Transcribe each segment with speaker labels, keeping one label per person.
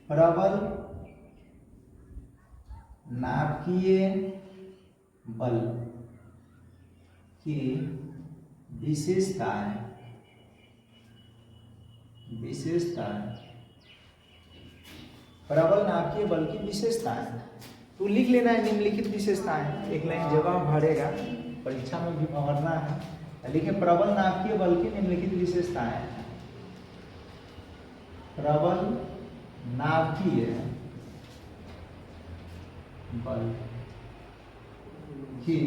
Speaker 1: प्रबल नाभिकीय बल की विशेषताएं प्रबल नाभिकीय बल की विशेषताएं, तो लिख लेना है निम्नलिखित विशेषताएं, एक लाइन जगह भरेगा, परीक्षा में भी भरना है। लिखे प्रबल नाभिकीय बल की निम्नलिखित विशेषताएं। प्रबल नाभिकीय बल की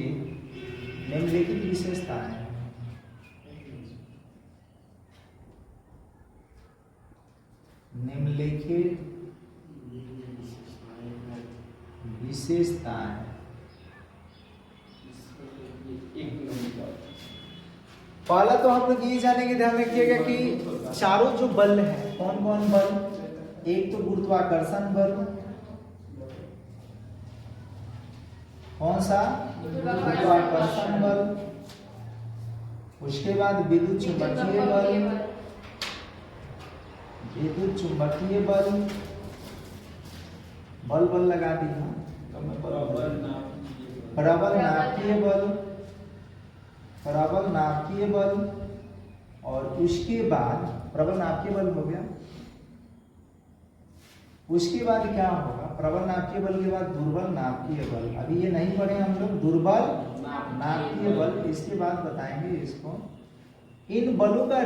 Speaker 1: निम्नलिखित विशेषताएं। निम्नलिखित विशेषताएं पहला तो हम लोग ये जानेंगे, ध्यान रखिएगा कि चारों जो बल है, कौन कौन बल, एक तो गुरुत्वाकर्षण बल, कौन सा गुरुत्वाकर्षण बल, उसके बाद विद्युत चुंबकीय बल, विद्युत चुंबकीय बल, बल लगा दी ना, प्रबल नाभिकीय बल, और उसके बाद प्रबल नाभिकीय बल हो गया, उसके बाद क्या होगा, प्रबल नाभिकीय बल के बाद दुर्बल नाभिकीय बल। अभी ये नहीं पढ़े हम लोग, दुर्बल नाभिकीय बल, इसके बाद बताएंगे इसको। इन बलों का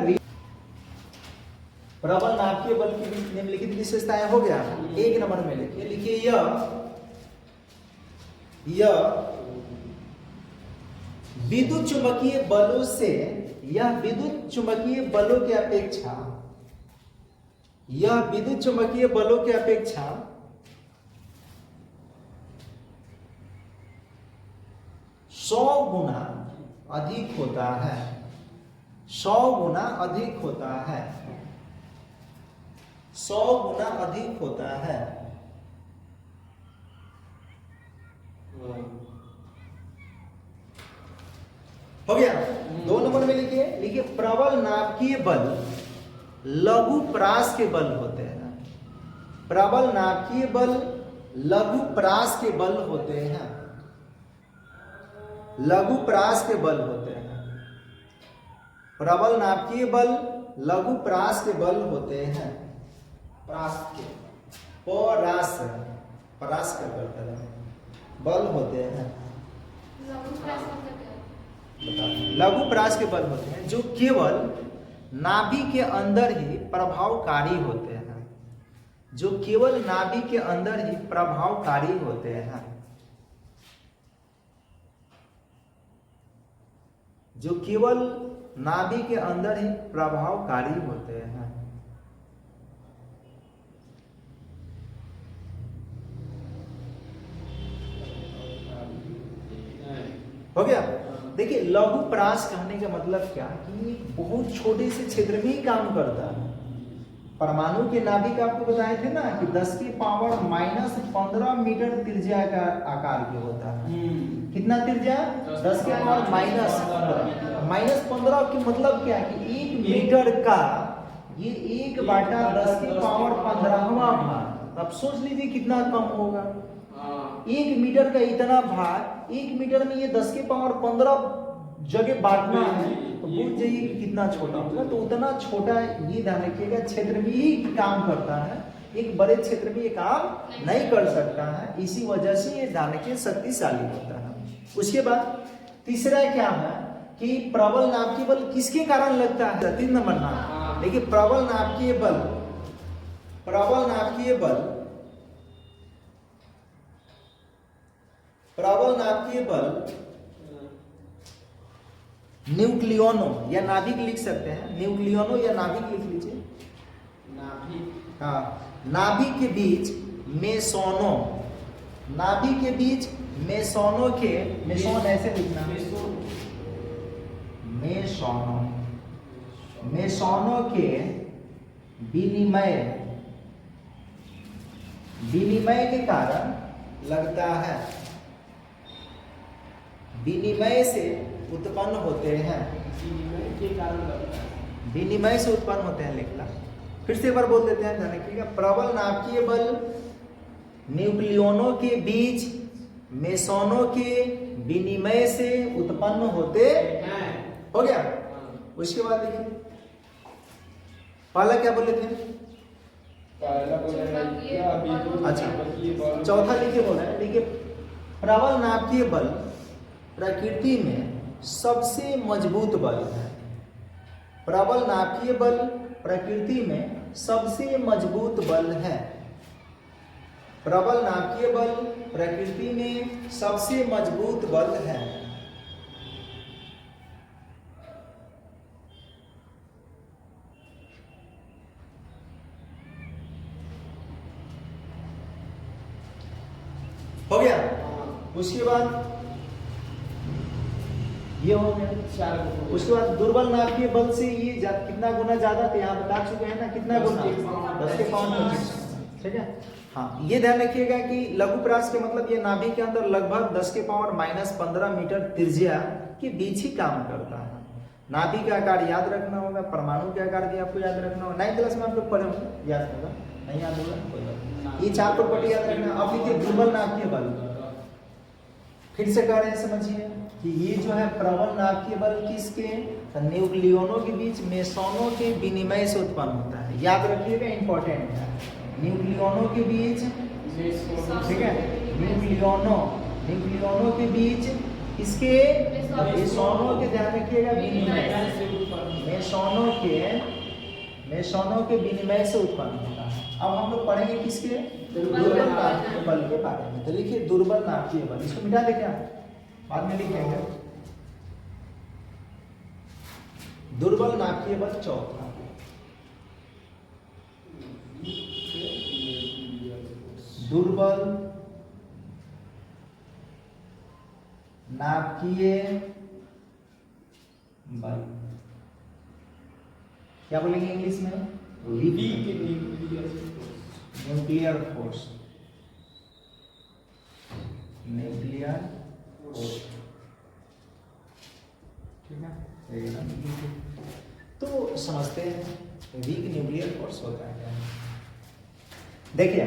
Speaker 1: प्रबल नाभिकीय बल की निम्नलिखित विशेषताएं हो गया। एक नंबर में लिखिए यह विद्युत चुंबकीय बलों से, यह विद्युत चुंबकीय बलों की अपेक्षा, यह विद्युत चुंबकीय बलों की अपेक्षा 100 गुना अधिक होता है, 100 गुना अधिक होता है, 100 गुना अधिक होता है। हो गया। 2 नंबर में लिखिए प्रबल नाभिकीय बल लघु परास के बल होते हैं। प्रबल नाभिकीय बल लघु परास के बल होते हैं, लघु परास के बल होते हैं। प्रबल नाभिकीय बल लघु परास के बल होते हैं, परास के परास के बल होते हैं, लघु परास के बल होते हैं, जो केवल नाभि के अंदर ही प्रभावकारी होते हैं, जो केवल नाभि के अंदर ही प्रभावकारी होते हैं, जो केवल नाभि के अंदर ही प्रभावकारी होते हैं। हो गया। देखिए लघु परास कहने का मतलब क्या, कि बहुत छोटे से क्षेत्र में ही काम करता है। परमाणु के नाभिक आपको बताए थे ना कि 10 की पावर -15 मीटर त्रिज्या का आकार के होता है। कितना त्रिज्या? 10 के पावर -15 की मतलब क्या है कि 1 मीटर का ये 1/10 के पावर 15वां भाग। अब सोच लीजिए कितना कम होगा। 1 मीटर का इतना भाग, 1 मीटर में ये 10 के पावर 15 जगह बांटना है, तो बुझ जाइए कि कितना छोटा होगा। तो उतना छोटा, ये ध्यान रखिएगा, क्षेत्र में ही काम करता है, एक बड़े क्षेत्र में ये काम नहीं कर सकता है। इसी वजह से ये ध्यान रखिए शक्तिशाली होता है। उसके बाद तीसरा क्या है कि प्रबल नाभिकीय बल किसके कारण लगता है? 3 नंबर नाम देखिए, प्रबल नाभिकीय बल, प्रबल नाभिकीय बल, प्रबल नाभिकीय बल न्यूक्लियोनो या नाभिक लिख सकते हैं, न्यूक्लियोनो या नाभिक लिख लीजिए। नाभिक, हाँ, नाभिक के बीच मेसोनो, नाभिक के बीच मेसोनो के, मेसोन ऐसे लिखना, मेसोनो, मेसोनो के विनिमय, विनिमय के कारण लगता है, विनिमय से उत्पन्न होते हैं, विनिमय के कारण लगता है, विनिमय से उत्पन्न होते हैं लिखना। फिर से एक बार बोल देते हैं, ध्यान रखिएगा। प्रबल नाभिकीय बल न्यूक्लियनों के बीच मेसोनों के विनिमय से उत्पन्न होते हैं। हो गया। उसके बाद देखिए पहला क्या बोले थे? अच्छा, चौथा लिखिए बोला है, देखिए प्रबल नाभिकीय बल प्रकृति में सबसे मजबूत बल है। प्रबल नाभिकीय बल प्रकृति में सबसे मजबूत बल है। प्रबल नाभिकीय बल प्रकृति में सबसे मजबूत बल है। हो गया। उसके बाद ये हो गया। उसके बाद दुर्बल नाभिकीय बल से ये कितना गुना ज्यादा थे, यहाँ बता चुके हैं ना, कितना गुना? 10 के पावर 25। ठीक है। हाँ, ये ध्यान रखिएगा कि लघुप्रास के मतलब ये नाभि के अंदर लगभग 10 के पावर -15 मीटर त्रिज्या के बीच ही काम करता है। नाभि का आकार याद रखना होगा, परमाणु के आकार भी आपको याद रखना होगा। 9th क्लास में आप लोग पढ़े होंगे, याद होगा, नहीं याद होगा कोई बात नहीं। ये 4 प्रॉपर्टी याद रखना। अब देखिए दुर्बल नाभिकीय बल, फिर से कह रहे हैं, समझिए कि ये जो है प्रबल नाभिकीय बल किसके? न्यूक्लियनों के बीच मेसोनों के विनिमय से उत्पन्न होता है। याद रखिएगा, इंपॉर्टेंट है। न्यूक्लियनों के बीच, ठीक है, न्यूक्लियनों के बीच किसके? मेसोनों के, ध्यान रखिएगा, विनिमय, मेसोनों के विनिमय से उत्पन्न होता है। अब हम लोग पढ़ेंगे किसके? दुर्बल नाभिकीय बल के बारे में। तो लिखिए दुर्बल नाभिकीय बल, इसको मिटा दे क्या, बाद में लिखेंगे। दुर्बल नाभिकीय बल चौथा। दुर्बल नाभिकीय बल क्या बोलेंगे इंग्लिश में? Nuclear force. न्यूक्लियर फोर्स, ठीक है। तो समझते हैं वीक न्यूक्लियर फोर्स होता है। देखिए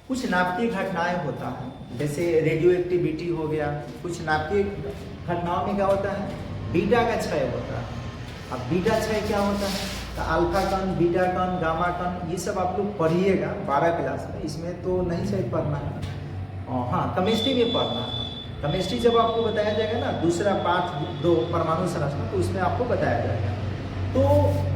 Speaker 1: कुछ नाभिकीय घटनाएं होता है, जैसे रेडियो एक्टिविटी हो गया। कुछ नाभिकीय घटनाओं में क्या होता है? बीटा का क्षय होता है। अब बीटा क्षय क्या होता है? तो अल्फा कण, बीटा कण, गामा कण, ये सब आप लोग पढ़िएगा 12 क्लास में। इसमें तो नहीं शायद पढ़ना है, हाँ केमिस्ट्री में पढ़ना है। केमिस्ट्री जब आपको बताया जाएगा ना, दूसरा पार्ट 2 परमाणु संरचना, तो उसमें आपको बताया जाएगा। तो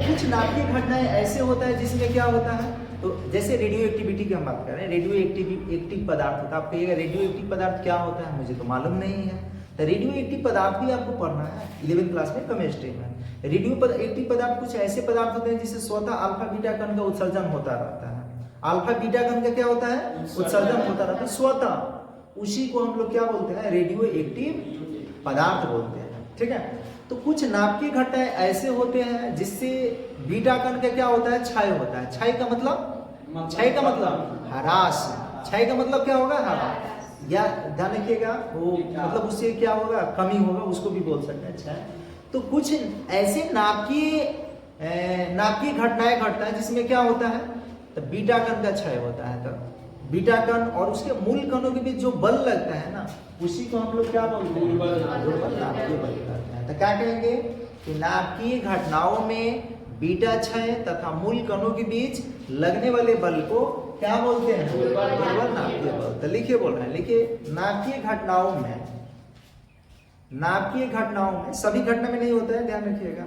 Speaker 1: कुछ नाभिकीय घटनाएं ऐसे होता है जिसमें क्या होता है, तो जैसे रेडियो एक्टिविटी की हम बात कर रहे हैं। रेडियो एक्टिव पदार्थ होता है। आप कहिएगा रेडियो एक्टिव पदार्थ क्या होता है, मुझे तो मालूम नहीं है। तो रेडियो एक्टिव पदार्थ भी आपको पढ़ना है 11th क्लास में केमिस्ट्री में। रेडियो एक्टिव पदार्थ कुछ ऐसे पदार्थ होते हैं जिससे स्वतः अल्फा बीटा कण का उत्सर्जन होता रहता है। अल्फा बीटा कण का क्या होता है? उत्सर्जन होता रहता है स्वतः। उसी को हम लोग क्या बोलते हैं? रेडियो एक्टिव पदार्थ बोलते हैं, ठीक है। तो कुछ नाभिकीय घटनाएं ऐसे होते हैं जिससे बीटा कण का क्या होता है? क्षय होता है। क्षय का मतलब ह्रास। क्षय का मतलब क्या होगा? ह्रास। या ध्यान रखिएगा, वो मतलब उससे क्या होगा? कमी होगा, उसको भी बोल सकते हैं क्षय। तो कुछ ऐसे नाभिकीय घटनाएं घटता है जिसमें क्या होता है? तो बीटा कण का क्षय होता है। तो बीटा कण और उसके मूल कणों के बीच जो बल लगता है ना, उसी को हम लोग क्या बोलते हैं? दुर्बल नाभिकीय बल कहते हैं। तो क्या कहेंगे कि नाभिकीय घटनाओं में बीटा क्षय तथा मूल कणों के बीच लगने वाले बल को क्या बोलते हैं? दुर्बल नाभिकीय बल। तो लिखिए, बोल रहे हैं, लिखिए नाभिकीय घटनाओं में सभी घटना में नहीं होता है, ध्यान रखिएगा।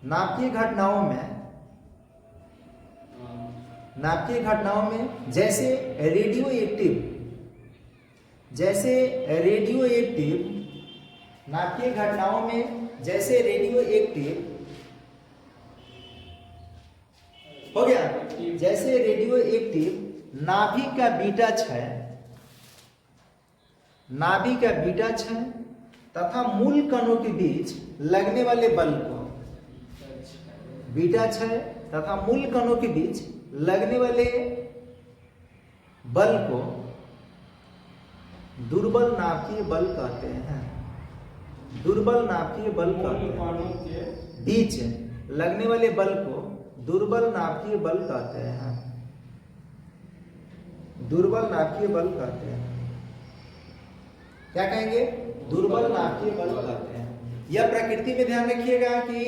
Speaker 1: नाभिकीय घटनाओं में जैसे रेडियो एक्टिव नाभिकीय घटनाओं में जैसे रेडियो एक्टिव हो गया, जैसे रेडियो एक्टिव नाभिक का बीटा क्षय तथा मूल कणों के बीच लगने वाले बल को, बीटा क्षय तथा मूल कणों के बीच लगने वाले बल को दुर्बल नाभिकीय बल कहते हैं। दुर्बल नाभिकीय बल कहते हैं। बीच लगने वाले बल को दुर्बल नाभिकीय बल कहते हैं, दुर्बल नाभिकीय बल कहते हैं। क्या कहेंगे? दुर्बल नाभिकीय बल कहते हैं। यह प्रकृति में ध्यान रखिएगा कि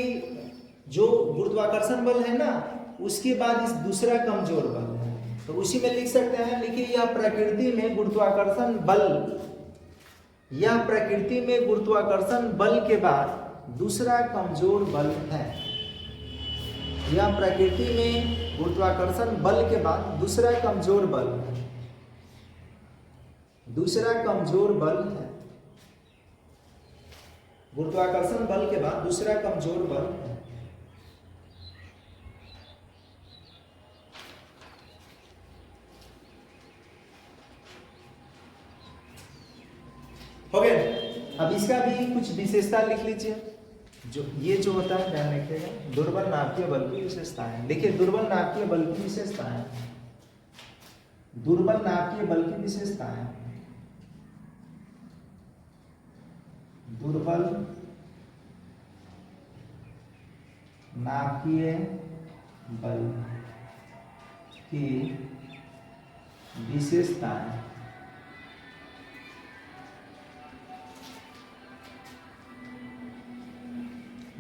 Speaker 1: जो गुरुत्वाकर्षण बल है ना, उसके बाद इस दूसरा कमजोर बल है, तो उसी में लिख सकते हैं, लिखिए यह प्रकृति में गुरुत्वाकर्षण बल, यह प्रकृति में गुरुत्वाकर्षण बल के बाद दूसरा कमजोर बल है। यह प्रकृति में गुरुत्वाकर्षण बल के बाद दूसरा कमजोर बल है, दूसरा कमजोर बल है। गुरुत्वाकर्षण बल के बाद दूसरा कमजोर बल है। हो गया। अब इसका भी कुछ विशेषता लिख लीजिए। जो ये जो होता है ध्यान रखिएगा, दुर्बल नाभिकीय बल की विशेषताएं लिखिए। दुर्बल नाभिकीय बल की विशेषताएं, दुर्बल नाभिकीय बल की विशेषताएं, दुर्बल नाभिकीय बल की विशेषताएं।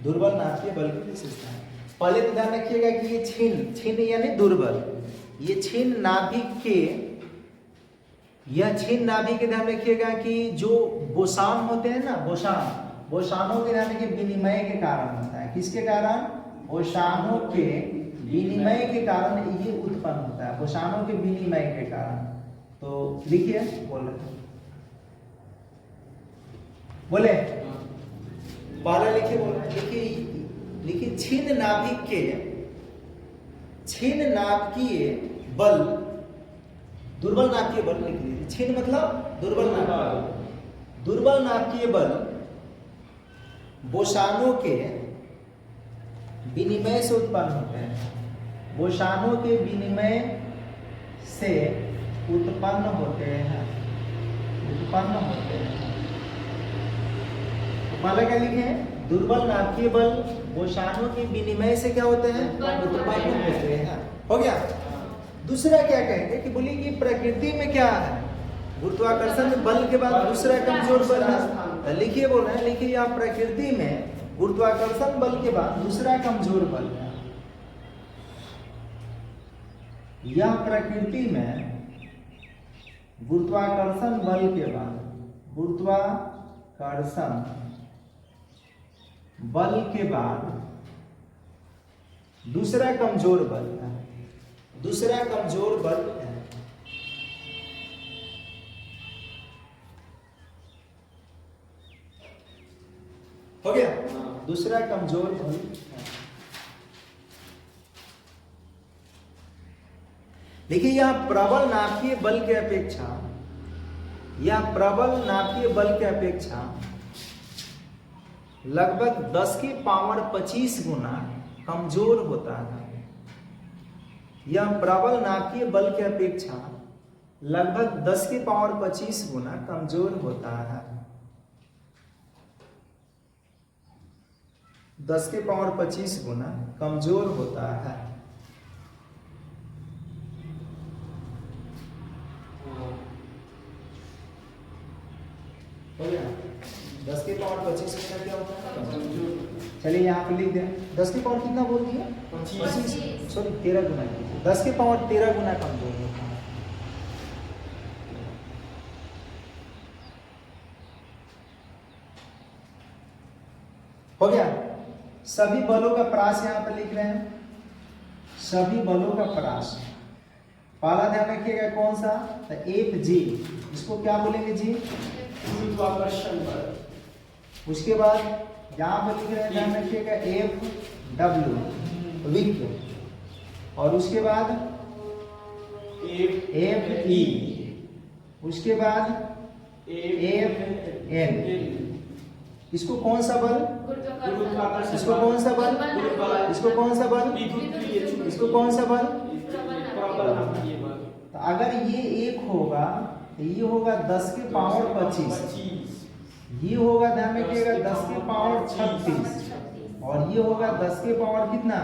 Speaker 1: दुर्बल नाभिकीय बल की विशेषताएं। पहले तो ध्यान रखिएगा कि ये छिन्न यानी दुर्बल, ये छिन्न नाभिक के, यह छिन्न नाभिक के ध्यान रखिएगा कि जो बोसान होते हैं ना, बोसानों के ध्यान रखिए विनिमय के कारण होता है। किसके कारण? बोसानों के विनिमय के कारण ये उत्पन्न होता है, बोसानों के विनिमय के कारण। तो लिखिए, बोले पहले लिखिए, लिखिए छिन्न नाभिक के, छिन्न नाभिकीय बल, दुर्बल नाभिकीय बल लिख लीजिए। छिन्न मतलब दुर्बल नाभिकीय, दुर्बल नाभिकीय बल बोसानों के विनिमय से उत्पन्न होते हैं, बोसानों के विनिमय से उत्पन्न होते हैं, उत्पन्न होते हैं। पहले क्या लिखे? दुर्बल नाभिकीय बल बोसानों के विनिमय से क्या होते हैं? उत्पन्न होते हैं। हो गया। दूसरा क्या कहेंगे कि बोलिए कि प्रकृति में क्या है? गुरुत्वाकर्षण बल के बाद दूसरा कमजोर बल है। लिखिए, बोल रहे हैं, लिखिए यह प्रकृति में गुरुत्वाकर्षण बल के बाद दूसरा कमजोर बल है। यह प्रकृति में गुरुत्वाकर्षण बल के बाद, गुरुत्वाकर्षण बल के बाद दूसरा कमजोर बल है, दूसरा कमजोर बल है। हो गया। दूसरा कमजोर बल है। देखिए, यह प्रबल नाभिकीय बल के अपेक्षा, यह प्रबल नाभिकीय बल के अपेक्षा लगभग 10 की पावर 25 गुना कमजोर होता है। यह प्रबल नाभिकीय बल के अपेक्षा लगभग 10 की पावर 25 गुना कमजोर होता है। 10 की पावर 25 गुना कमजोर होता है। हो गया। 10 की पावर 25 गुना क्या होता है? चलिए यहाँ पे लिख दें। 10 की पावर कितना बोल दिया? 25, सॉरी 13 गुना कीजिए। 10 की पावर 13 गुना कमजोर होता है। हो गया। सभी बलों का प्रास यहाँ पे लिख रहे हैं, सभी बलों का प्रास। पहला ध्यान रखिएगा कौन सा? तो एफ जी, इसको क्या बोलेंगे जी? गुरुत्वाकर्षण बल। उसके बाद यहाँ पर लिख रहे हैं, ध्यान रखिएगा एफ डब्ल्यू विक, और उसके बाद एफ ई, उसके बाद एफ एन। इसको कौन सा बल? इसको कौन सा बल? इसको कौन सा बल? इसको कौन सा बल? तो अगर ये एक होगा तो ये होगा 10 के पावर 25, ये होगा ध्यान रखिएगा 10 के पावर 36, और ये होगा 10 के पावर कितना?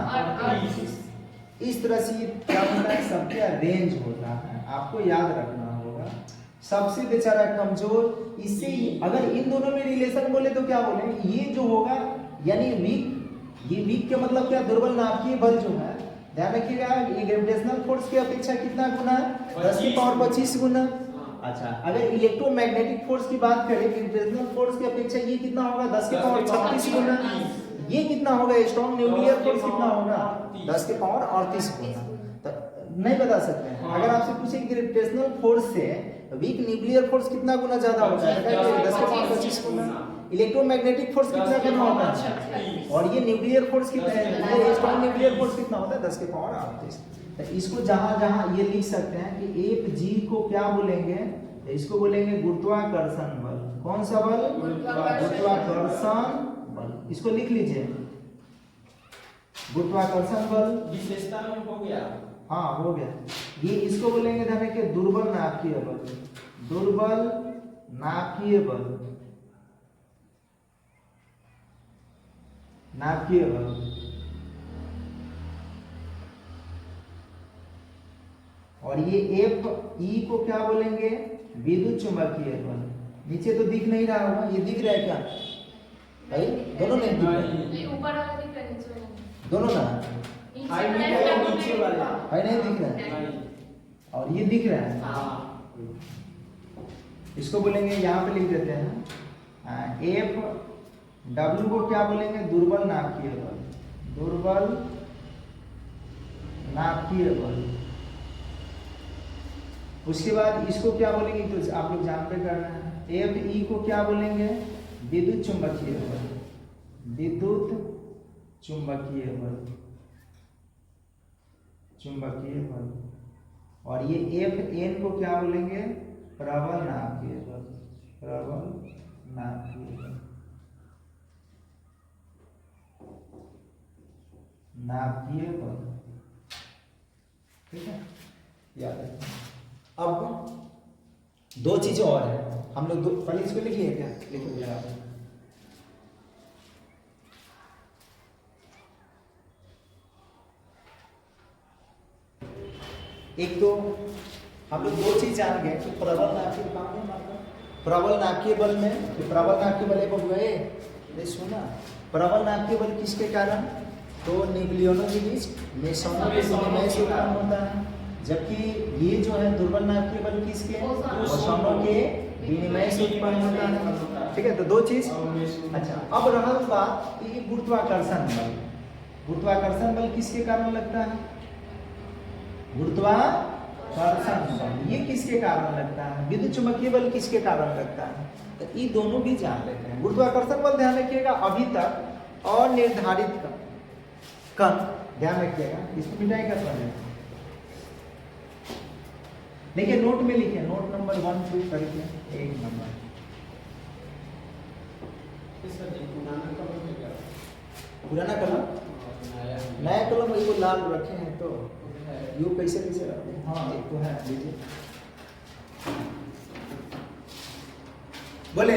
Speaker 1: इस तरह से क्या होता है, सबका रेंज होता है, आपको याद रखना होगा। सबसे बेचारा कमजोर, इससे अगर इन दोनों में रिलेशन बोले तो क्या बोले, ये जो होगा यानी वीक, ये वीक का मतलब क्या, दुर्बल नाभिकीय बल जो है, ध्यान रखिएगा, ये ग्रेविटेशनल फोर्स की अपेक्षा कितना गुना है, 10 की पावर 25 गुना। अच्छा, अगर इलेक्ट्रोमैग्नेटिक फोर्स की बात करें, ग्रेविटेशनल फोर्स की अपेक्षा ये कितना होगा, 10 की पावर 36 गुना। ये कितना होगा, स्ट्रॉन्ग न्यूक्लियर फोर्स कितना होगा, 10 की पावर 38 गुना। तो नहीं बता सकते हैं, अगर आपसे पूछे ग्रेविटेशनल फोर्स से वीक न्यूक्लियर फोर्स कितना गुना ज्यादा होता है, 10 की पावर 25 गुना। इलेक्ट्रोमैग्नेटिक फोर्स कितना गुना होता है, और ये न्यूक्लियर फोर्स कितना है, ये स्ट्रॉन्ग न्यूक्लियर फोर्स कितना होता है, 10 की पावर 38। तो इसको जहां जहां ये लिख सकते हैं कि एक जी को क्या बोलेंगे, इसको बोलेंगे गुरुत्वाकर्षण बल। कौन सा बल, गुरुत्वाकर्षण बल, इसको लिख लीजिए, गुरुत्वाकर्षण बल।
Speaker 2: विशेषता में हो गया,
Speaker 1: हाँ हो गया। ये इसको बोलेंगे ध्यान रखिए दुर्बल नाभिकीय बल, दुर्बल नाभिकीय बल, नाभिकीय बल। और ये एफ ई को क्या बोलेंगे, विद्युत चुंबकीय बल। नीचे तो दिख नहीं रहा होगा, ये दिख रहा है क्या भाई, दोनों नहीं दिख रहे,
Speaker 3: ऊपर वाला दिख रहा है, नीचे वाला नहीं।
Speaker 1: दोनों ना
Speaker 2: हाई नीचे वाला
Speaker 1: भाई नहीं दिख रहा है, और ये दिख रहा है।
Speaker 2: हाँ,
Speaker 1: इसको बोलेंगे, यहाँ पे लिख देते हैं, एफ डब्ल्यू को क्या बोलेंगे, दुर्बल नाभिकीय बल, दुर्बल नाभिकीय बल। उसके बाद इसको क्या बोलेंगे, तो आप लोग जान पे करना है। एफ ई को क्या बोलेंगे, विद्युत चुंबकीय बल, विद्युत चुंबकीय बल, चुंबकीय बल। और ये एफ एन को क्या बोलेंगे, प्रबल नाभिकीय बल, प्रबल नाभिकीय बल, नाभिकीय बल। ठीक है, याद रखना। अब दो चीजें और है, हम लोग दो, पहले इसको लिखिए क्या, लिखो जरा। एक तो हम लोग दो चीज जान गए कि प्रबल नाभिकीय प्रबल नाभिकीय बल में, प्रबल नाभिकीय बल को गए, सुना, प्रबल नाभिकीय बल किसके कारण, तो न्यूक्लियनों के बीच मेसोनों के विनिमय से उत्पन्न होता है, जबकि ये जो है दुर्बल नाभिकीय बल किसके, बोसोनों के विनिमय से उत्पन्न होता है। ठीक है, तो दो चीज। अच्छा, अब रहा बात ये गुरुत्वाकर्षण बल, गुरुत्वाकर्षण बल किसके कारण लगता है, गुरुत्वाकर्षण बल ये किसके कारण लगता है, विद्युत चुंबकीय बल किसके कारण लगता है, तो ये दोनों भी जान लेते हैं। गुरुत्वाकर्षण बल ध्यान रखिएगा, अभी तक अनिर्धारित कण, ध्यान रखिएगा, इसको मिटाएगा पहले, देखिए नोट में लिखिए, नोट नंबर 1 2 करके एक नंबर। पुराना कलम, नया कलम वो लाल रखे हैं, तो यू कैसे कैसे रखते हैं, हाँ एक तो है, लीजिए बोले,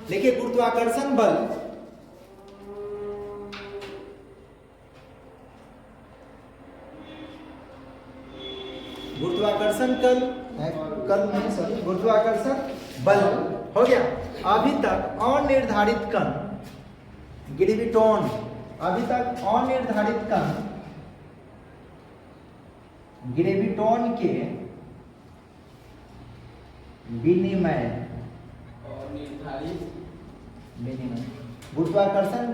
Speaker 1: देखिए गुरुत्वाकर्षण बल, गुरुत्वाकर्षण कल नहीं सॉरी, गुरुत्वाकर्षण बल हो गया। अभी तक अनिर्धारित कण ग्रेविटॉन, अभी तक अनिर्धारित कण ग्रेविटॉन के विनिमय, विनिमय, गुरुत्वाकर्षण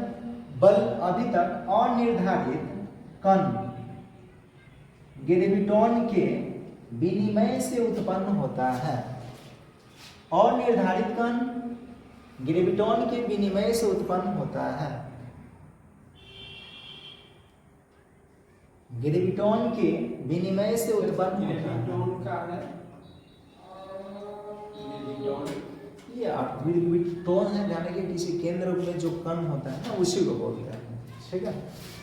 Speaker 1: बल अभी तक अनिर्धारित कण ग्रेविटॉन के विनिमय से उत्पन्न होता है। अनिर्धारित कण ग्रेविटॉन के विनिमय से उत्पन्न होता है, ग्रेविटॉन के विनिमय से उत्पन्न होता है। ये ग्रेविटॉन है, जाने के किसी केंद्र में जो कण होता है ना, उसी को बोलते हैं। ठीक है,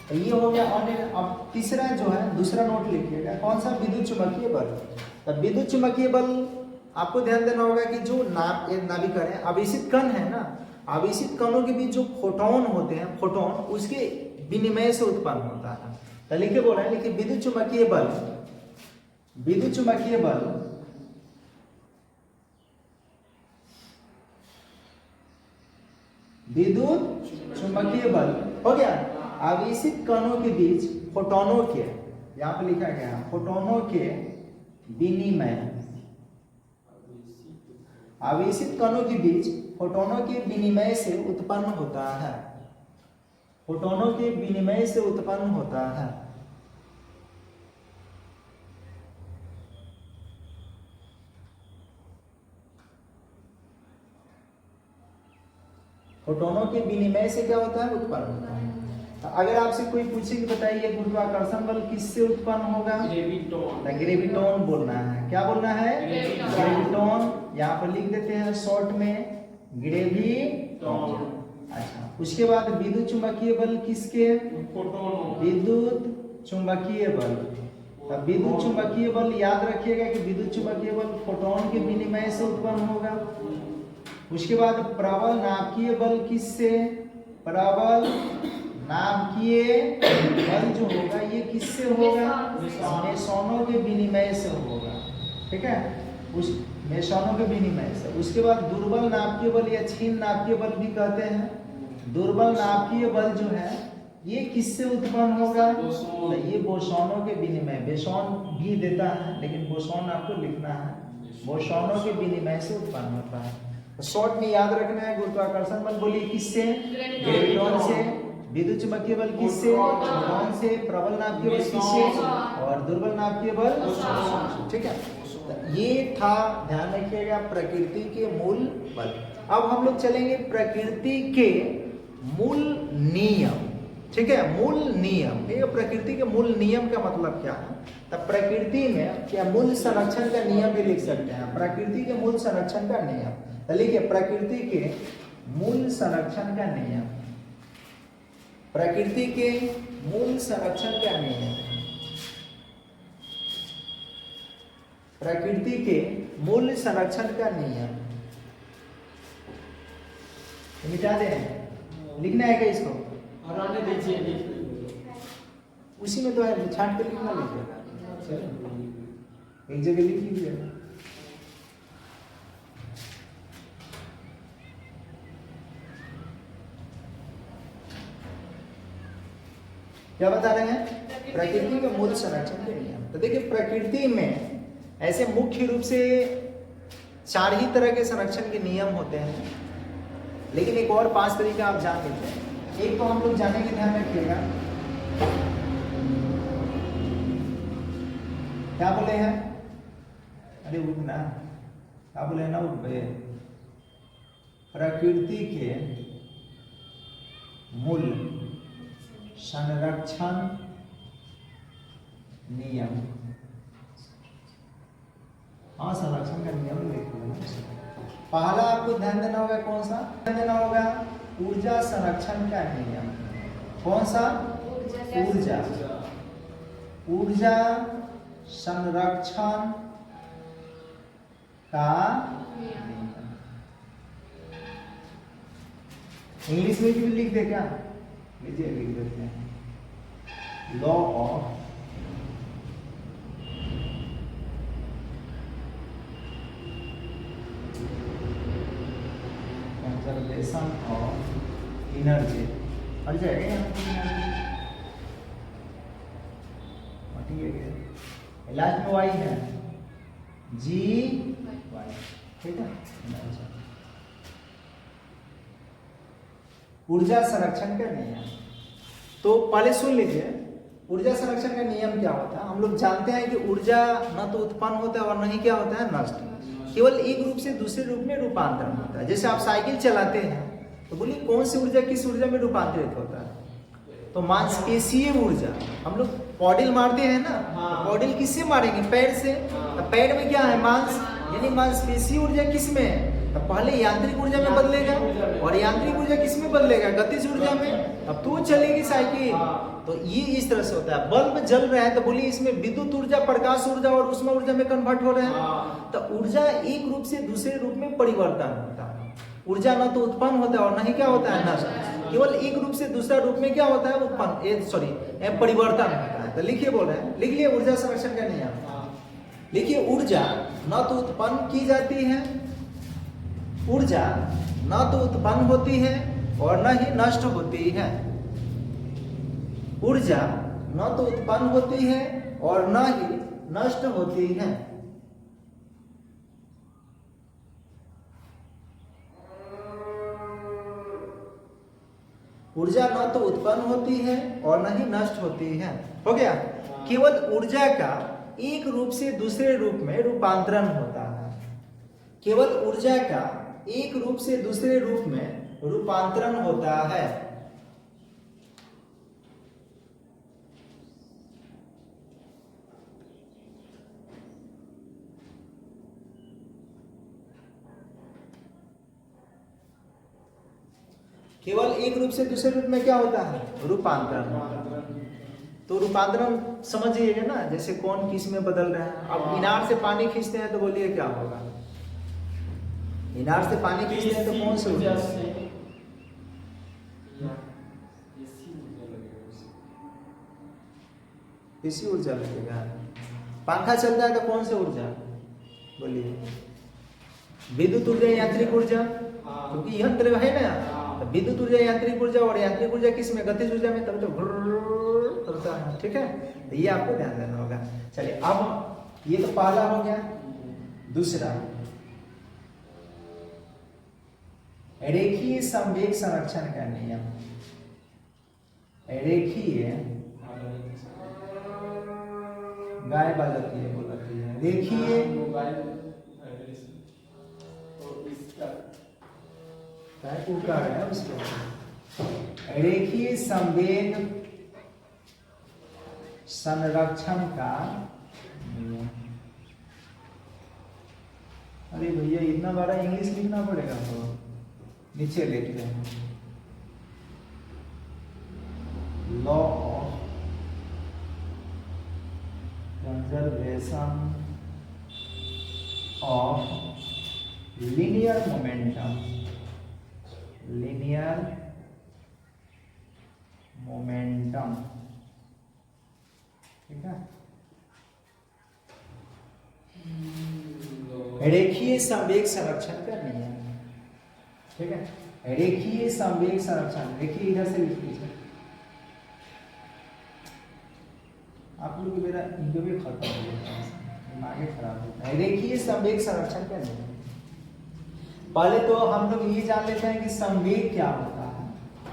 Speaker 1: तो ये हो गया। अब तीसरा जो है, दूसरा नोट लिखिएगा, कौन सा, विद्युत चुंबकीय बल। तो विद्युत चुंबकीय बल आपको ध्यान देना होगा कि जो नाभिकण है, आवेशित कण है ना, आवेशित कणों के बीच जो फोटोन होते हैं, फोटोन उसके विनिमय से उत्पन्न होता है। तो लिखे बोल रहे हैं, लिखिए विद्युत चुंबकीय बल, विद्युत चुंबकीय बल विद्युत चुंबकीय बल हो गया आवेशित कणों के बीच फोटोनों के, यहाँ पे लिखा गया फोटोनों के विनिमय, आवेशित कणों के बीच फोटोनों के विनिमय से उत्पन्न होता है, फोटोनों के विनिमय से उत्पन्न होता है। फोटोनों के विनिमय से क्या होता है? उत्पन्न होता है। तो अगर आपसे कोई पूछे कि बताइए गुरुत्वाकर्षण बल किससे उत्पन्न होगा?
Speaker 2: ग्रेविटॉन।
Speaker 1: ग्रेविटॉन बोलना है। क्या बोलना है? ग्रेविटॉन। यहाँ पर लिख देते हैं शॉर्ट में ग्रेविटॉन। अच्छा, उसके बाद विद्युत चुंबकीय बल किसके?
Speaker 2: फोटोन।
Speaker 1: विद्युत चुंबकीय बल। अब विद्युत चुंबकीय बल याद रखिएगा कि विद्युत चुंबकीय बल फोटोन के विनिमय से उत्पन्न होगा। उसके बाद प्रबल नाभिकीय बल किससे? प्रबल नाभिकीय बल जो होगा ये किससे होगा? मेसोनों के विनिमय से होगा। ठीक है, उस मेसोनों के विनिमय से। उसके बाद दुर्बल नाभिकीय बल या क्षीण नाभिकीय बल भी कहते हैं। दुर्बल नाभिकीय बल जो है ये किससे उत्पन्न होगा? तो ये बोसोनों के विनिमय, बोसोन भी देता है लेकिन बोसोन आपको लिखना है, बोसोनों के विनिमय से उत्पन्न होता है। तो शॉर्ट में याद रखना है गुरुत्वाकर्षण बल बोलिए किससे? ग्रेविटॉन से। विद्युत चुंबकीय बल किससे? फोटोन से। प्रबल नाभिकीय बल किससे? और दुर्बल नाभिकीय बल बोसोन से। ठीक है, तो ये था, ध्यान रखिएगा प्रकृति के मूल बल। अब हम लोग चलेंगे प्रकृति के मूल नियम। ठीक है, मूल नियम। ठीक है, प्रकृति के मूल नियम का मतलब क्या है? तब प्रकृति में क्या मूल संरक्षण का नियम भी लिख सकते हैं। प्रकृति के मूल संरक्षण का नियम, तो लिखिए प्रकृति के मूल संरक्षण का नियम, प्रकृति के मूल संरक्षण का नियम, प्रकृति के मूल संरक्षण का नियम। मिटा दे, लिखना है क्या इसको?
Speaker 2: हराने दीजिए, लिख लीजिए।
Speaker 1: उसी में तो है, छांट कर लिखना, लिखिए एक जगह लिख लीजिए। क्या बता रहे हैं? प्रकृति के मूल संरक्षण के नियम। तो देखिए प्रकृति में ऐसे मुख्य रूप से 4 ही तरह के संरक्षण के नियम होते हैं, लेकिन एक और 5 तरीका आप जान लेते हैं। एक तो हम लोग जानेंगे, ध्यान रखिएगा, क्या बोले हैं? अरे उठना, क्या बोले ना, उठ गए। प्रकृति के मूल संरक्षण नियम। हाँ, संरक्षण का नियम लिख लो। पहला आपको ध्यान देना होगा, कौन सा ध्यान देना होगा? ऊर्जा संरक्षण का नियम। कौन सा? ऊर्जा, ऊर्जा संरक्षण का नियम। इंग्लिश में भी लिख दे क्या? लीजिए, लिख देते हैं law of conservation of energy. हट जाएगा यहाँ पे, लास्ट में वाई है, जी वाई। ठीक है, ऊर्जा संरक्षण का नियम। तो पहले सुन लीजिए ऊर्जा संरक्षण का नियम क्या होता है। हम लोग जानते हैं कि ऊर्जा न तो उत्पन्न होता है और न ही क्या होता है, नष्ट। केवल एक रूप से दूसरे रूप में रूपांतरण होता है। जैसे आप साइकिल चलाते हैं तो बोलिए कौन सी ऊर्जा किस ऊर्जा में रूपांतरित होता है? तो मांसपेशीय ऊर्जा। हम लोग पॉडिल मारते हैं ना, तो पॉडिल किससे मारेंगे? पैर से। तो पैर में क्या है? मांस, यानी मांसपेशीय ऊर्जा किस में है? तो पहले यांत्रिक ऊर्जा में बदलेगा, और यांत्रिक ऊर्जा किस में बदलेगा? गतिज ऊर्जा में। अब तो चलेगी साइकिल। तो ये इस तरह से होता है। बल्ब जल रहा है तो बोलिए इसमें विद्युत ऊर्जा, प्रकाश ऊर्जा और उष्मा ऊर्जा में कन्वर्ट हो रहे हैं। तो ऊर्जा एक रूप से दूसरे रूप में परिवर्तन होता है। ऊर्जा न तो उत्पन्न होता है और न ही क्या होता है, नष्ट। केवल एक रूप से दूसरा रूप में क्या होता है, उत्पन्न, परिवर्तन होता है। तो लिखिए, बोल रहे हैं, लिख लिए ऊर्जा संरक्षण का नियम। लिखिए, ऊर्जा न तो उत्पन्न की जाती है, ऊर्जा न तो उत्पन्न होती है और न ही नष्ट होती है। ऊर्जा न तो उत्पन्न होती है और न ही नष्ट होती है। ऊर्जा न तो उत्पन्न होती है और न ही नष्ट होती है। हो गया। केवल ऊर्जा का एक रूप से दूसरे रूप में रूपांतरण होता है। केवल ऊर्जा का एक रूप से दूसरे रूप में रूपांतरण होता है। केवल एक रूप से दूसरे रूप में क्या होता है? रूपांतरण। तो रूपांतरण समझिएगा ना, जैसे कौन किस में बदल रहा है। अब इनार से पानी खींचते हैं तो बोलिए क्या होगा? इनार से पानी खींचते हैं तो कौन से ऊर्जा से? इसी ऊर्जा लगेगा। पंखा चलता है तो कौन से ऊर्जा? बोलिए। विद्युत ऊर्जा, यांत्रिक ऊर्जा, क्योंकि यंत्र है ना। तो विद्युत ऊर्जा, यांत्रिक ऊर्जा, और यांत्रिक ऊर्जा किस में? गतिज ऊर्जा में। तब तो होता है। ठीक है, तो ये आपको ध्यान देना होगा। चलिए, अब ये तो पहला हो गया। दूसरा, रेखीय संवेग संरक्षण का नियम। रेखीय, गाय बजाती है, बोलती है। रेखीय है उसको। रेखीय संवेग संरक्षण का नियम। अरे भैया, इतना बड़ा इंग्लिश लिखना पड़ेगा तो नीचे लिख रहे हैं। Law of conservation of linear momentum. Linear momentum, ठीक है। रेखीय संवेग संरक्षण का नियम, ठीक है। रेखीय संवेग संरक्षण, रेखीय इधर से लिख लीजिए आप लोग। मेरा इनको भी खत्म हो जाता है, दिमाग खराब होता है। रेखीय संवेग संरक्षण का नियम। पहले तो हम लोग ये जान लेते हैं कि संवेग क्या होता है।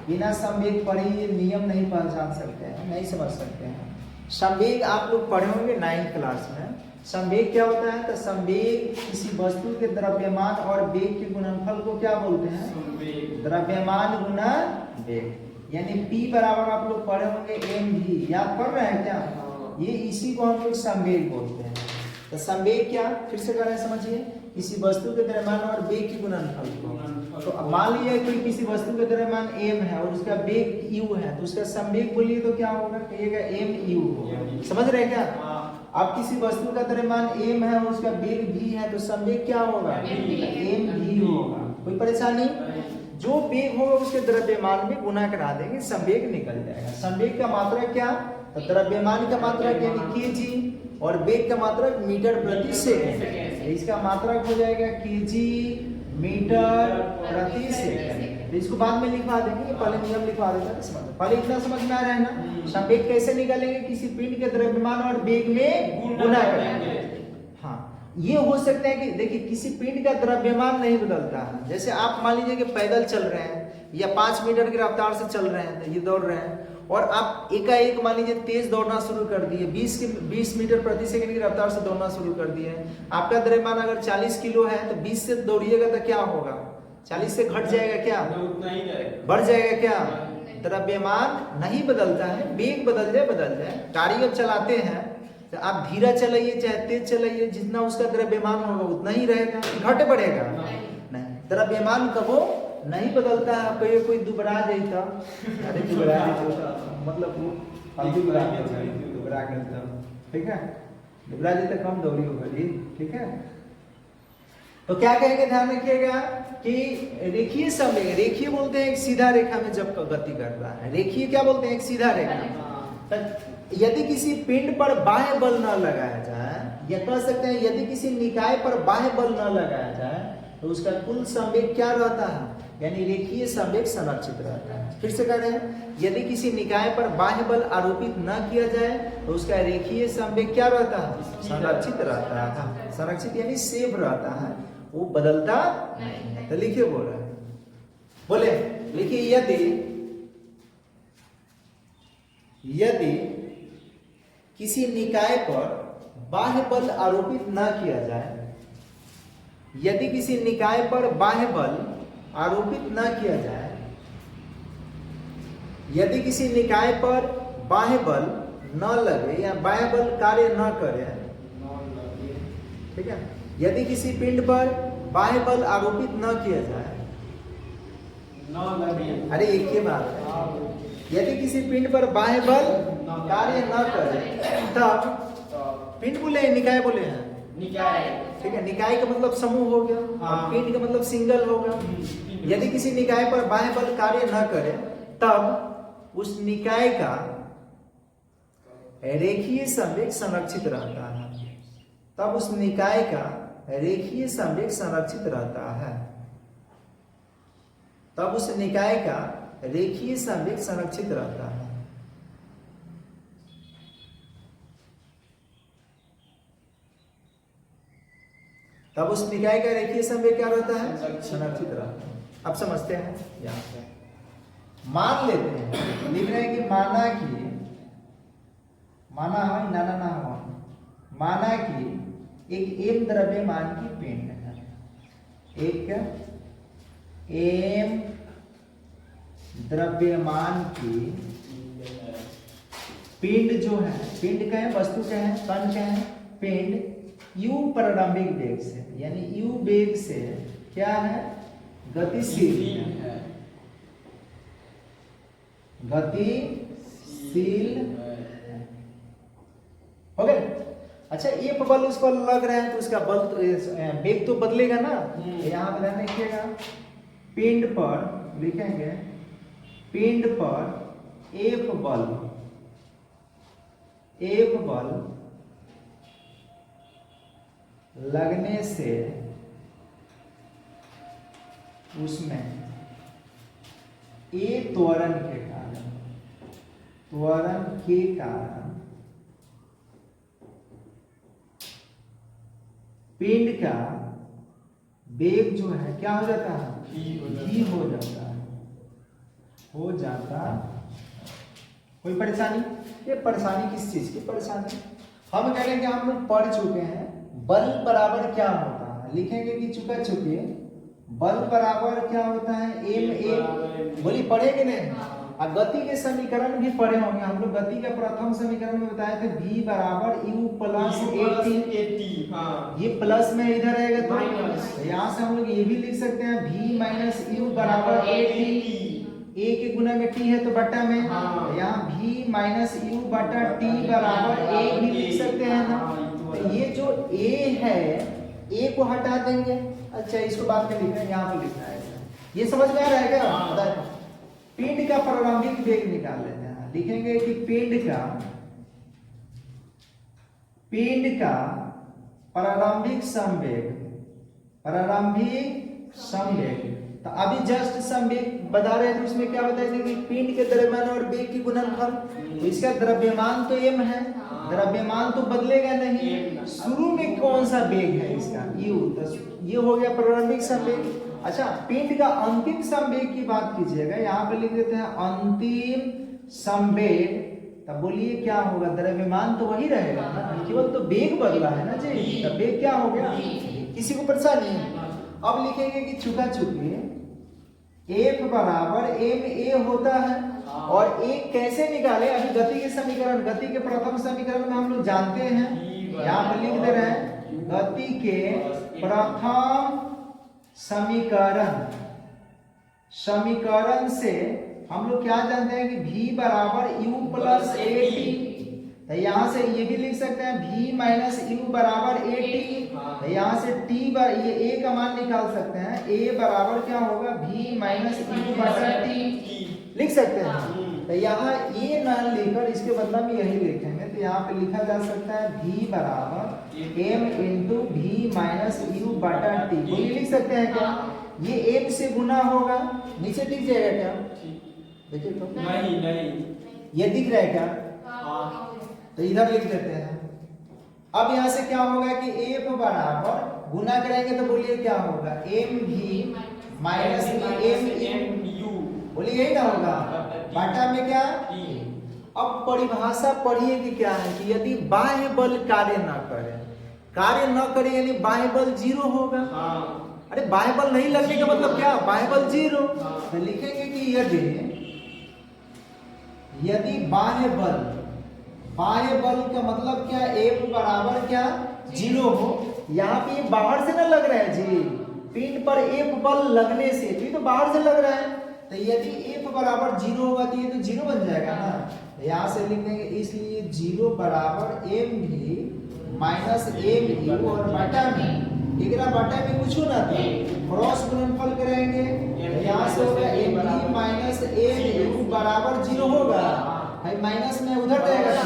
Speaker 1: बिना संवेग पढ़े ये नियम नहीं पहचान सकते हैं, नहीं समझ सकते हैं। संवेग आप लोग पढ़े होंगे 9th क्लास में। संवेग क्या होता है? तो संवेग किसी वस्तु के द्रव्यमान और वेग के गुणनफल को क्या बोलते हैं? द्रव्यमान गुना वेग। यानी P बराबर आप लोग पढ़े होंगे mv। याद कर रहे हैं क्या? ये इसी को हम लोग संवेग बोलते हैं। तो संवेग क्या, फिर से करें, समझिए। किसी वस्तु के द्रव्यमान और वेग के गुणनफल को। तो अब मान लीजिए कोई किसी वस्तु का द्रव्यमान m है और उसका वेग u है, तो उसका संवेग बोलिए तो क्या होगा? कहिएगा mu होगा। समझ रहे हैं क्या? अब किसी वस्तु का द्रव्यमान m है और उसका वेग v है, तो संवेग क्या होगा? mv होगा। कोई परेशानी? जो वेग होगा उसके द्रव्यमान में गुना करा देंगे, संवेग निकल जाएगा। संवेग का मात्रक क्या? तो द्रव्यमान का मात्रक यानी kg और वेग का मात्रक मीटर प्रति सेकंड। इसका मात्रक हो जाएगा kg मीटर प्रति सेकंड। तो इसको बाद में लिखवा देंगे, पहले नियम लिखवा देता है। समझ, पहले इतना समझ में आ रहा है ना? संवेग कैसे निकालेंगे? किसी पिंड के द्रव्यमान और वेग में गुना करेंगे। हाँ, ये हो सकता है कि देखिए किसी पिंड का द्रव्यमान नहीं बदलता है। जैसे आप मान लीजिए कि पैदल चल रहे हैं या 5 मीटर की रफ्तार से चल रहे हैं, तो ये दौड़ रहे हैं, और आप एकाएक मान लीजिए तेज दौड़ना शुरू कर दिए, 20 मीटर प्रति सेकंड की रफ्तार से दौड़ना शुरू कर दिए। आपका द्रव्यमान अगर 40 किलो है तो 20 से दौड़िएगा तो क्या होगा? 40 से घट जाएगा क्या? बढ़ जाएगा क्या? द्रव्यमान नहीं बदलता है, वेग बदल जाए। गाड़ी अब चलाते हैं तो आप धीरा चलाइए चाहे तेज चलाइए, जितना उसका द्रव्यमान होगा उतना ही रहेगा, घट बढ़ेगा नहीं। द्रव्यमान कबो नहीं बदलता है। कोई दुबरा जाता, अरे दुबरा मतलब वो दुबरा करता, ठीक है। दुबरा जाता कम दौड़ी होगा जी, ठीक है। तो क्या कहेंगे, ध्यान रखिएगा कि रेखीय संवेग, रेखीय बोलते हैं एक सीधा रेखा में जब गति करता है। रेखीय क्या बोलते हैं? एक सीधा रेखा। यदि किसी पिंड पर बाह्य बल न लगाया जाए, या कह सकते हैं यदि किसी निकाय पर बाह्य बल न लगाया जाए तो उसका कुल संवेग क्या रहता है, यानी रेखीय संवेग संरक्षित रहता है। फिर से कह रहे हैं, यदि किसी निकाय पर बाह्य बल आरोपित न किया जाए तो उसका रेखीय संवेग क्या रहता है, संरक्षित रहता है। संरक्षित यानी सेव रहता है, वो बदलता नहीं है। तो लिखिए, बोल रहे हैं, बोले लिखिए, यदि किसी निकाय पर बाह्य बल आरोपित न किया जाए, यदि किसी निकाय पर बाह्य बल आरोपित न किया जाए, यदि किसी निकाय पर बाह्य बल न लगे या बाह्य बल कार्य न करे, ठीक है, यदि किसी पिंड पर बाह्य बल आरोपित न किया जाए, अरे एक ही बात है, यदि किसी पिंड पर बाह्य बल कार्य न करे तब पिंड बोले हैं, निकाय बोले हैं,
Speaker 2: निकाय,
Speaker 1: ठीक है, निकाय का मतलब समूह हो गया,
Speaker 2: हाँ।
Speaker 1: पिंड का मतलब सिंगल होगा। यदि किसी निकाय पर बाह्य बल कार्य न करे तब उस निकाय का रेखीय संवेग संरक्षित रहता है, तब उस निकाय का रेखीय संवेग संरक्षित रहता है, तब उस निकाय का रेखीय संवेग संरक्षित रहता है। तब उस निकाय का रेखीय संवेग क्या रहता है, संरक्षित रहता है। अब समझते हैं, यहां से मान लेते हैं, लिख रहे हैं कि माना कि एक एम द्रव्यमान की पिंड है, एक एम द्रव्यमान की पिंड जो है, पिंड का है, वस्तु का है, कण का है, पिंड u प्रारंभिक वेग से, यानी u वेग से क्या है, गतिशील है, गतिशील हो गया। अच्छा, एक बल उस पर लग रहा है तो उसका बल तो वेग तो बदलेगा ना। यहां पर ध्यान रखिएगा, पिंड पर लिखेंगे, पिंड पर एक बल लगने से उसमें एक त्वरण के कारण पिंड का वेग जो है क्या हो जाता है, v हो जाता है। कोई परेशानी? ये परेशानी किस चीज की परेशानी? हम कह रहे हैं कि हम लोग पढ़ चुके हैं बल बराबर क्या होता है, लिखेंगे कि चुके बल बराबर क्या होता है, एम ए, बोली पढ़े कि नहीं? और गति के समीकरण भी पढ़े होंगे हम लोग। गति का प्रथम समीकरण में बताए थे v बराबर u प्लस at, हाँ। ये प्लस में इधर आएगा तो यहाँ से हम लोग ये भी लिख सकते हैं v माइनस u बराबर at, a के गुना में t है तो बटा में, हाँ। यहाँ v माइनस u बटा t बराबर a भी लिख सकते हैं ना। तो ये जो a है, a को हटा देंगे। अच्छा, इसको बाद में लिखना है, यहाँ पे लिखना है। ये समझ में आ रहा है क्या? पिंड का प्रारंभिक वेग निकाल लेते हैं। लिखेंगे कि पिंड का प्रारंभिक संवेग, तो अभी जस्ट संवेग बता रहे थे, उसमें क्या बताए थे कि पिंड के द्रव्यमान और वेग की गुणनफल। तो इसका द्रव्यमान तो m है, द्रव्यमान तो बदलेगा नहीं। शुरू में कौन सा वेग है इसका, u, तो ये हो गया प्रारंभिक संवेग। अच्छा, पिंड का अंतिम संवेग की बात कीजिएगा, यहाँ पे लिख देते हैं अंतिम संवेग। तब बोलिए क्या होगा, द्रव्यमान तो वही रहेगा ना, केवल तो वेग बदला है ना जी। तब वेग क्या हो गया, किसी को परेशानी है? अब लिखेंगे कि चुकी F बराबर एम ए होता है। और एक कैसे निकाले, अभी गति के समीकरण, गति के प्रथम समीकरण में हम लोग जानते हैं, यहाँ पे लिख दे रहे हैं गति के प्रथम समीकरण से हम लोग क्या जानते हैं कि v बराबर u प्लस at। तो यहाँ से ये भी लिख सकते हैं v माइनस u बराबर at। तो यहाँ से t ये a का मान निकाल सकते हैं, a बराबर क्या होगा, v माइनस u बटा t लिख सकते हैं। तो यहाँ ये न लिखकर इसके बदला में यही लिखेंगे, तो यहाँ पे लिखा जा सकता है v बराबर m into v minus u बटा टी। बोलिए लिख सकते हैं क्या? ये m से गुना होगा, नीचे दिख जाएगा क्या? देखिए तो
Speaker 2: नहीं
Speaker 1: ये दिख रहा है क्या?
Speaker 3: हाँ
Speaker 1: तो इधर लिख देते हैं। अब यहाँ से क्या होगा कि f बराबर गुना करेंगे तो बोलिए क्या होगा? एम भी माइनस एम
Speaker 2: यू
Speaker 1: बोलिए यही ना होगा, बाटा में क्या? अब परिभाषा पढ़िए कि क्या है कि यदि बाह्य बल कार्य न करे यानी बाह्य बल जीरो होगा। अरे बाह्य बल नहीं लगने का मतलब क्या? बाह्य बल जीरो। तो लिखेंगे कि यदि बाह्य बल का मतलब क्या? F बराबर क्या? जीरो हो। यहाँ पे बाहर से ना लग रहा है जी, पिंड पर F बल लगने से, तो ये तो बाहर से लग रहा है। तो यदि F बराबर जीरो होगा तो ये तो जीरो बन जाएगा ना। तो यहाँ से लिख देंगे इसलिए जीरो बराबर एम भी माइनस एम यू और बटा में, एकरा बटा में कुछ ना था, क्रॉस गुणनफल करेंगे। यहाँ से होगा एम भी माइनस एम यू बराबर जीरो होगा, भाई माइनस में उधर जाएगा।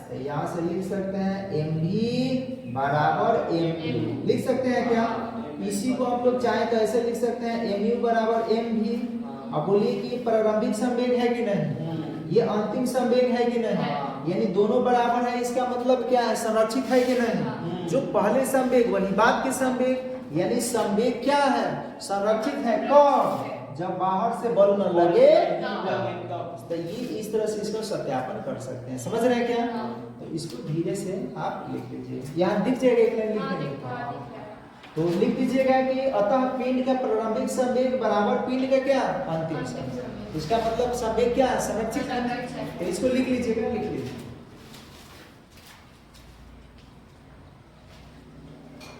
Speaker 1: तो यहाँ से लिख सकते हैं एम भी बराबर एम यू, लिख सकते हैं क्या? इसी को आप लोग चाहे तो ऐसे लिख सकते हैं एम यू बराबर एम भी। अब बोलिए कि प्रारंभिक संवेग है कि नहीं, ये अंतिम संवेग है कि नहीं, यानी दोनों बराबर है, इसका मतलब क्या है? संरक्षित है कि नहीं? जो पहले संवेग वही बाद के संवेग, यानी संवेग क्या है? संरक्षित है। कौन? जब बाहर से बल न लगे। तो ये इस तरह से इसको सत्यापन कर सकते हैं, समझ रहे हैं क्या? तो इसको धीरे से आप लिख लीजिए, यहाँ दिख जाएगा एक लाइन लिखने। तो लिख दीजिएगा कि अतः पिंड का प्रारंभिक संवेग बराबर पिंड का क्या? अंतिम संवेग। इसका मतलब संवेग क्या है? संरक्षित है। तो इसको लिख लीजिएगा, लिख लीजिए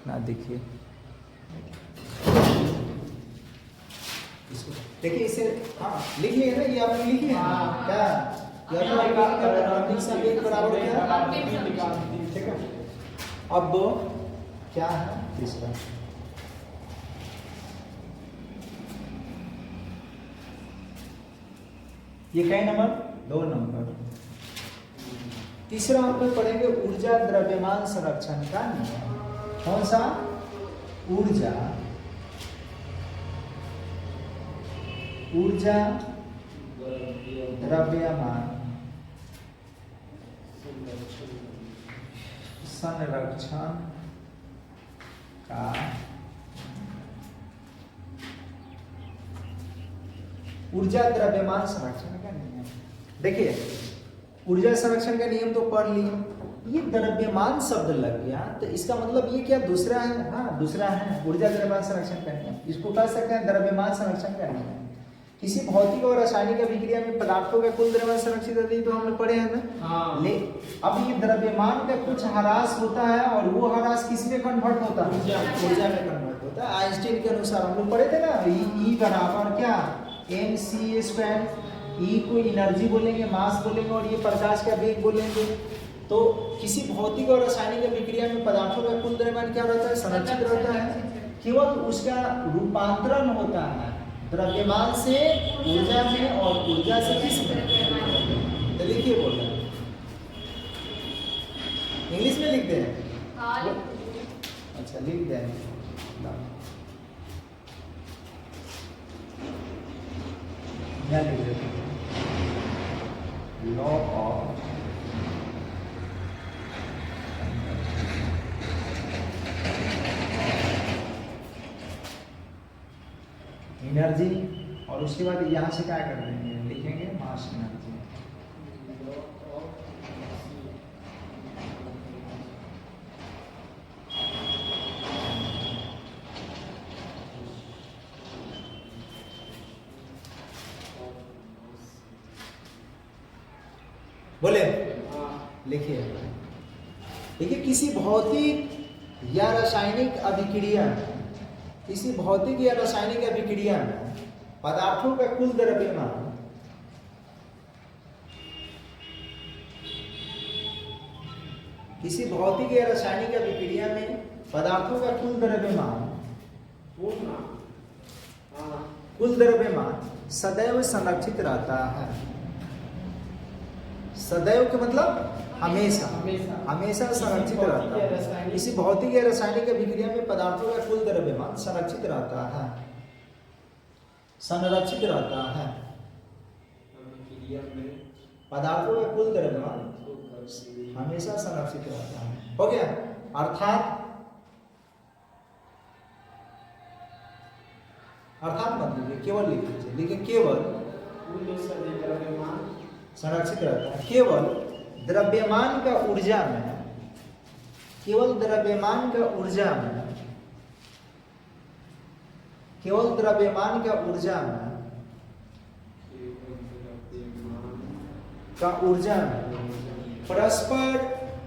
Speaker 1: ना, देखिए इसको देखिए, इसे हाँ लिख लिए ना, ये आपने लिखी है क्या? प्रारंभिक संवेग बराबर क्या? ठीक है। अब दो क्या है? तीसरा ये क्या नंबर? 2 नंबर। तीसरा हम लोग पढ़ेंगे ऊर्जा द्रव्यमान संरक्षण का नियम। कौन सा? ऊर्जा द्रव्यमान संरक्षण का ऊर्जा द्रव्यमान संरक्षण का नियम। देखिए ऊर्जा संरक्षण का नियम तो पढ़ लिए, ये द्रव्यमान शब्द लग गया तो इसका मतलब ये क्या? दूसरा है। हाँ दूसरा है ऊर्जा द्रव्यमान संरक्षण का नियम, इसको कह सकते हैं द्रव्यमान संरक्षण का नियम। किसी भौतिक और रासायनिक अभिक्रिया में पदार्थों का कुल द्रव्यमान संरक्षित होता है, तो हमने पढ़े हैं ना। ले अब ये द्रव्यमान का कुछ ह्रास होता है और वो ह्रास किस में कन्वर्ट होता है? ऊर्जा में कन्वर्ट होता है। आइंस्टीन के अनुसार हम लोग पढ़े थे ना, E बराबर क्या? mc²। E को एनर्जी बोलेंगे, मास बोलेंगे, और ये प्रकाश का वेग बोलेंगे। तो किसी भौतिक और रासायनिक अभिक्रिया में पदार्थों का कुल द्रव्यमान क्या रहता है? संरक्षित रहता है। केवल उसका रूपांतरण होता है द्रव्यमान से ऊर्जा में और ऊर्जा से किस में? तो लिखिए, बोल रहे हैं इंग्लिश में लिख दें। अच्छा लिख दें। क्या लिख देते हैं? लॉ ऑफ एनर्जी, और उसके बाद यहाँ से क्या कर देंगे? लिखेंगे मास एनर्जी। बोले लिखिए। देखिए किसी भौतिक या रासायनिक अभिक्रिया किसी भौतिक या रासायनिक अभिक्रिया में पदार्थों का कुल द्रव्यमान किसी भौतिक या रासायनिक अभिक्रिया में पदार्थों का कुल द्रव्यमान सदैव संरक्षित रहता है। सदैव के मतलब हमेशा
Speaker 2: हमेशा।
Speaker 1: हमेशा संरक्षित रहता है। इसी भौतिक या रासायनिक अभिक्रिया में पदार्थों का कुल द्रव्यमान संरक्षित रहता है, संरक्षित रहता है। पदार्थों का कुल द्रव्यमान हमेशा संरक्षित रहता है। हो गया। अर्थात मत लिखिए, केवल लिख लीजिए। लिखिए केवल संरक्षित रहता है। केवल द्रव्यमान का ऊर्जा में, केवल द्रव्यमान का ऊर्जा में, केवल द्रव्यमान का ऊर्जा में, का ऊर्जा में परस्पर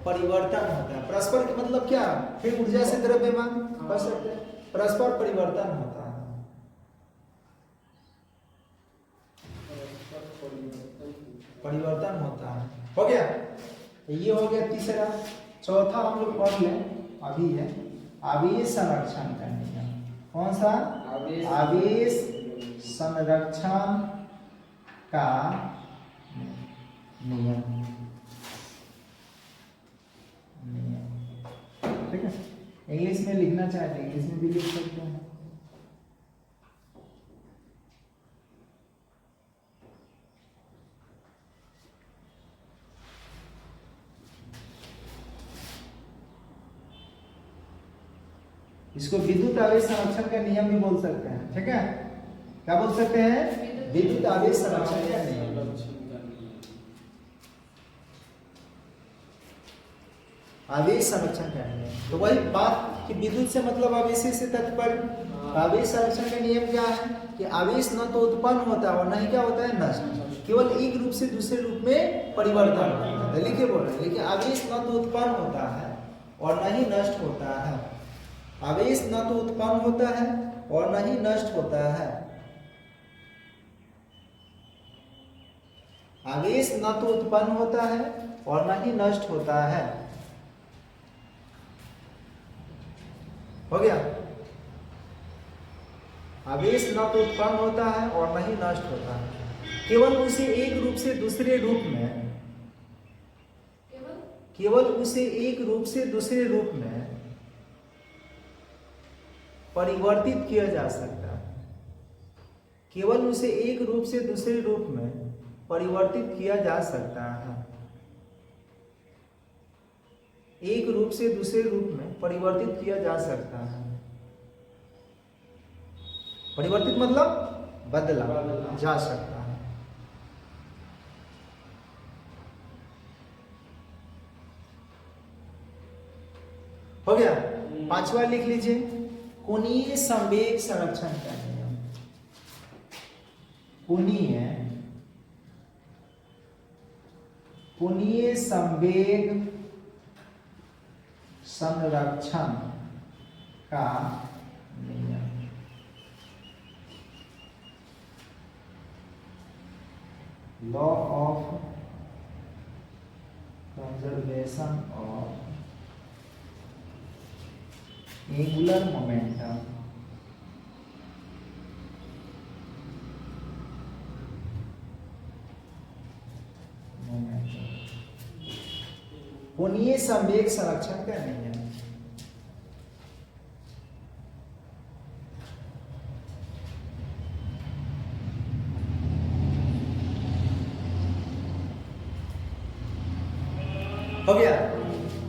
Speaker 1: परिवर्तन होता है। परस्पर का मतलब क्या? फिर ऊर्जा से द्रव्यमान पढ़ सकते हैं। परस्पर परिवर्तन होता है। परिवर्तन होता है। हो गया। ये हो गया तीसरा। चौथा हम लोग पढ़ लें अभी है आवेश संरक्षण का नियम। कौन सा? आवेश संरक्षण का नियम। ठीक है। इंग्लिश में लिखना चाहते हैं, इंग्लिश में भी लिख सकते हैं। इसको विद्युत आवेश संरक्षण का नियम भी बोल सकते हैं। ठीक है। क्या बोल सकते हैं? विद्युत आवेश संरक्षण का नियम। आवेश संरक्षण का नियम। तो वही बात कि विद्युत से मतलब आवेश से तात्पर्य। आवेश संरक्षण का नियम क्या है कि आवेश न तो उत्पन्न होता है और न ही क्या होता है, नष्ट। केवल एक रूप से दूसरे रूप में परिवर्तन होता है। लिखिए बोल रहे हैं, लेकिन आवेश न तो उत्पन्न होता है और न ही नष्ट होता है। आवेश न तो उत्पन्न होता है और न ही नष्ट होता है। आवेश न तो उत्पन्न होता है और न ही नष्ट होता है। हो गया। आवेश न तो उत्पन्न होता है और न ही नष्ट होता है। केवल उसे एक रूप से दूसरे रूप में, केवल उसे एक रूप से दूसरे रूप में परिवर्तित किया जा सकता है। केवल उसे एक रूप से दूसरे रूप में परिवर्तित किया जा सकता है। एक रूप से दूसरे रूप में परिवर्तित किया जा सकता है। परिवर्तित मतलब बदला जा सकता है। हो गया। पांचवा लिख लीजिए, कोणीय संवेग संरक्षण का नियम। कोणीय संवेग संरक्षण का नियम। Law of conservation of angular momentum कोणीय संवेग संरक्षण का नियम। हो गया।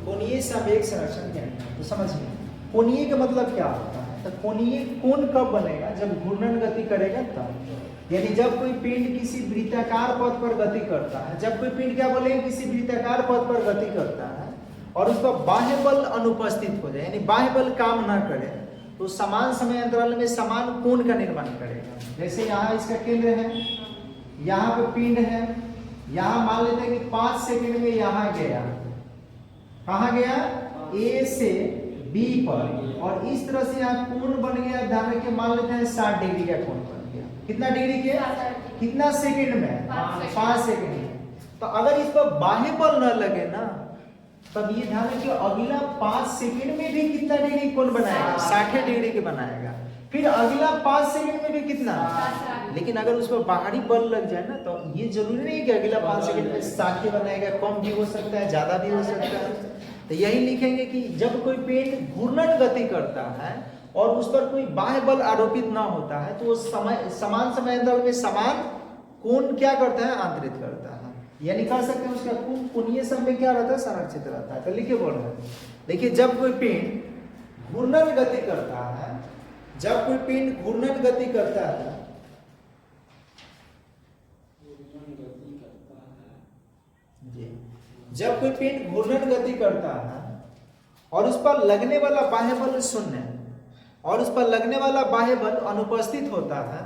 Speaker 1: कोणीय संवेग संरक्षण का नियम। तो समझिए कोणीय का मतलब क्या होता है। तो कोणीय कोण कब बनेगा? जब घूर्णन गति करेगा तब। यानी जब कोई पिंड किसी वृत्ताकार पथ पर गति करता है, जब कोई पिंड क्या बोलेंगे, किसी वृत्ताकार पथ पर गति करता है और उस पर बाह्य बल अनुपस्थित हो जाए, यानी बाह्य बल काम ना करे, तो समान समय अंतराल में समान कोण का निर्माण करेगा। जैसे यहाँ इसका केंद्र है, यहाँ पे पिंड है, यहाँ मान लेते हैं कि 5 सेकंड में यहाँ गया। कहाँ गया? ए से बी पर, और इस तरह से यहाँ कोण बन गया। ध्यान रखिए, मान लेते हैं 60 डिग्री का कोण बन गया। कितना डिग्री के? कितना सेकंड में? 5 सेकंड में। तो अगर इस पर बाह्य बल न लगे ना, तब ये ध्यान रखिए अगला 5 सेकंड में भी कितना डिग्री कोण बनाएगा? 60 डिग्री के बनाएगा। फिर अगला 5 सेकंड में भी कितना,
Speaker 3: 5
Speaker 1: लेकिन अगर उसमें बाहरी बल लग जाए ना तो ये जरूरी नहीं है कि अगला 5 सेकंड में साखे बनाएगा, कम भी हो सकता है ज्यादा भी हो सकता है। तो यही लिखेंगे कि जब कोई पेन घूर्णन गति करता है और उस पर कोई बाह्य बल आरोपित ना होता है तो वो समान समयांतराल में समान कोण क्या करता है, आंतरित करता है। या निकाल सकते हैं उसका कोण कोणीय सम में क्या रहता है, संरक्षित रहता है। तो लिखिए बोल रहे हैं, देखिए जब कोई पेन घूर्णन गति करता है, जब कोई पिंड घूर्णन गति करता है, जी, जब कोई पिंड घूर्णन गति करता है और उस पर लगने वाला बाह्य बल शून्य और उस पर लगने वाला बाह्य बल अनुपस्थित होता है,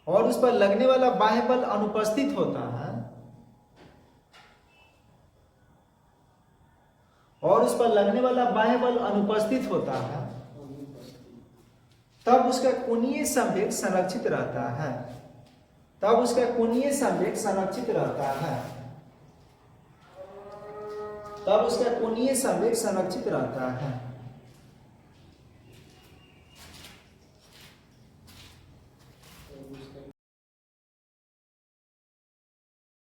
Speaker 1: और उस पर लगने वाला बाह्य बल अनुपस्थित होता है, और उस पर लगने वाला बाह्य बल अनुपस्थित होता है, तब उसका कोणीय संवेग संरक्षित रहता है, तब उसका कोणीय संवेग संरक्षित रहता है, तब उसका कोणीय संवेग संरक्षित रहता है।